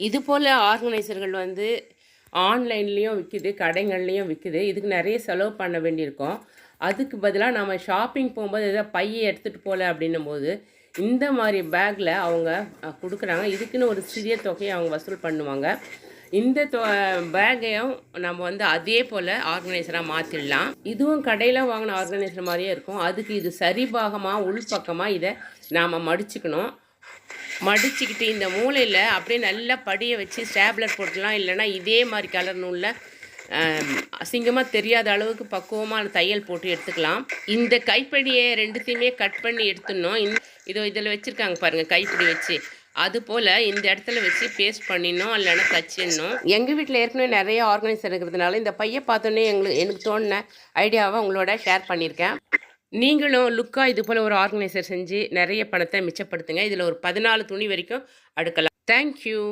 இது போல் ஆர்கனைசர்கள் வந்து ஆன்லைன்லேயும் விற்கிது, கடைகள்லேயும் விற்கிது. இதுக்கு நிறைய செலவு பண்ண வேண்டியிருக்கும். அதுக்கு பதிலாக நம்ம ஷாப்பிங் போகும்போது எதாவது பையை எடுத்துகிட்டு போகல அப்படின்னும்போது இந்த மாதிரி பேக்கில் அவங்க கொடுக்குறாங்க. இதுக்குன்னு ஒரு சிறிய தொகையை அவங்க வசூல் பண்ணுவாங்க. இந்த பேக்கையும் நம்ம வந்து அதே போல் ஆர்கனைசராக மாற்றிடலாம். இதுவும் கடையில் வாங்கின ஆர்கனைசர் மாதிரியே இருக்கும். அதுக்கு இது சரிபாகமாக உள்பக்கமாக இதை நாம் மடிச்சுக்கணும். மடிச்சுக்கிட்டு இந்த மூலையில் அப்படியே நல்லா படியை வச்சு ஸ்டேப்லர் போட்டுடலாம். இல்லைனா இதே மாதிரி கலர் நூலில் அசிங்கமாக தெரியாத அளவுக்கு பக்குவமாக தையல் போட்டு எடுத்துக்கலாம். இந்த கைப்படியை ரெண்டுத்தையுமே கட் பண்ணி எடுத்துடணும். இதில் வச்சுருக்காங்க பாருங்கள், கைப்பிடி வச்சு. அதுபோல் இந்த இடத்துல வச்சு பேஸ்ட் பண்ணிடணும், இல்லைன்னா தச்சிடணும். எங்கள் வீட்டில் ஏற்கனவே நிறைய ஆர்கனைசர் இருக்கிறதுனால இந்த பையை பார்த்தோன்னே எனக்கு தோணுன ஐடியாவை உங்களோட ஷேர் பண்ணியிருக்கேன். நீங்களும் லுக்காக இது போல் ஒரு ஆர்கனைசர் செஞ்சு நிறைய பணத்தை மிச்சப்படுத்துங்க. இதில் ஒரு 14 துணி வரைக்கும் அடுக்கலாம். தேங்க்யூ.